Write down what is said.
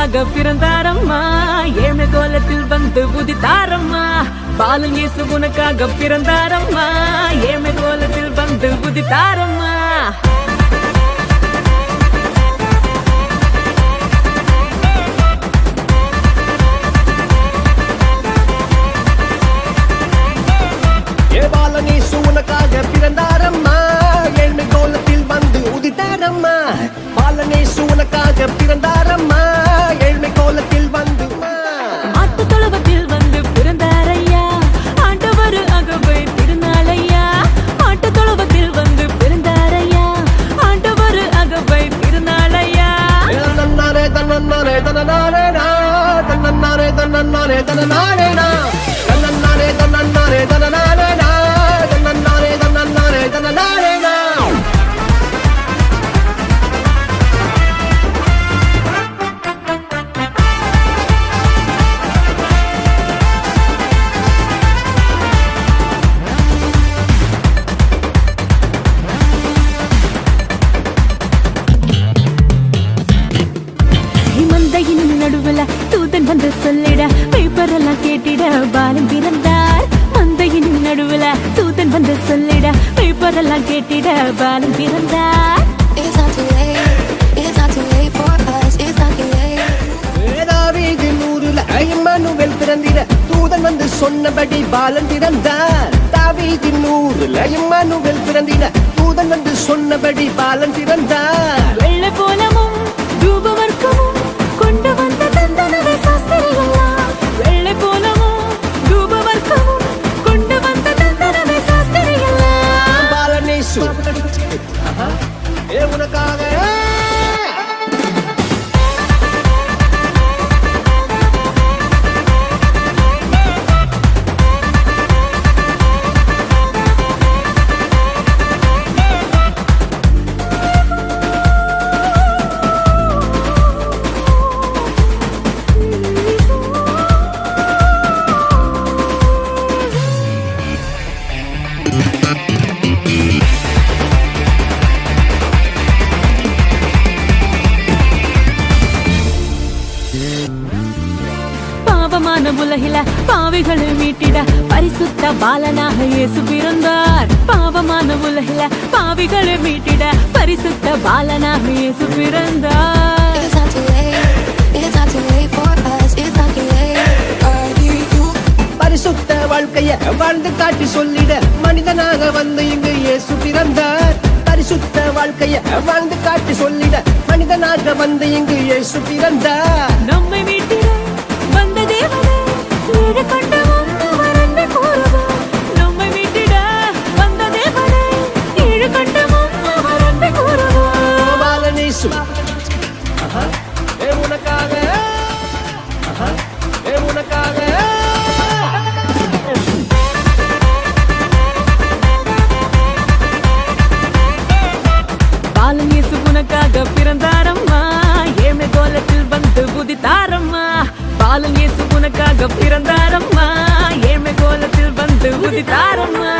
உனக்காக பிறந்தாரம்மா ஏழ்மை கோலத்தில் வந்து உதித்தாரம்மா பாலன் இயேசு உனக்காக பிறந்தாரம்மா ஏழ்மை கோலத்தில் வந்து உதித்தாரம்மா பாலன் இயேசு உனக்காக பிறந்தாரம்மா ஏழ்மை கோலத்தில் வந்து உதித்தாரம்மா பாலன் இயேசு உனக்காக பிறந்தாரம்மா ஏழ்மை கோலத்தில் வந்து ஆட்டு தொழுவத்தில் வந்து பிறந்தாரையா ஆண்டவர் அகவை திருநாளையா ஆட்டு தொழுவத்தில் வந்து பிறந்தாரையா ஆண்டவர் அகவை திருநாளையா தன்னன்னாரே தன்னன்னாரே தன்னனாரே தன்னன்னாரே தன்னன்னாரே தன்னனாரே தன்னன்னாரே தன்னன்னாரே தன்னனாரே தன்னன்னாரே தன்னன்னாரே தன்னனாரே நடுவுல தூதன் வந்து சொல்லிட பேப்பரெல்லாம் கேட்டிட பாலன் பிறந்தார் மந்தையின் நடுவுல தூதன் வந்து சொல்லிட பேப்பரெல்லாம் கேட்டிட பாலன் பிறந்தார் இம்மானுவேல் பிறந்திட தூதன் வந்து சொன்னபடி பாலன் பிறந்தார் தாவீதின் ஊருல இம்மானுவேல் பிறந்திட தூதன் வந்து சொன்னபடி பாலன் பிறந்தார் வெள்ளை போலமும் தூபவர்க்கமும் கொண்டு வந்த தந்தனவே சாஸ்திரிகளெல்லாம் வெள்ளை போலமும் தூபவர்க்கமும் கொண்டு வந்த தந்தனவே சாஸ்திரிகளெல்லாம் பாலன் இயேசு உனக்காக பாவமான உலகில பாவிகளை மீட்டிட பரிசுத்த பாலனாக இயேசு பிறந்தார் பாவமான உலகில பாவிகளை மீட்டிட பரிசுத்த பாலனாக இயேசு பிறந்தார் பரிசுத்த வாழ்க்கைய வாழ்ந்து காட்டி சொல்லிட மனிதனாக வந்து இங்கு இயேசு பிறந்தார் பரிசுத்த வாழ்க்கைய வாழ்ந்து காட்டி சொல்லிட மனிதனாக வந்து இங்கு இயேசு பிறந்தார் நம்மை மீட்டிட வந்த தேவனே ஈடு கொண்டு வந்தவர் என்று கூறுவோம் நம்மை மீட்டிட வந்த தேவனே ஈடு கொண்டு வந்தவர் என்று கூறுவோம் பாலன் இயேசு உனக்காக உனக்காக பாலன் இயேசு உனக்காக பிறந்தாரம்மா ஏழ்மை கோலத்தில் வந்து உதித்தாரம்மா பாலன் இயேசு உனக்காக பிறந்தாரம்மா ஏழ்மை கோலத்தில் வந்து உதித்தாரம்மா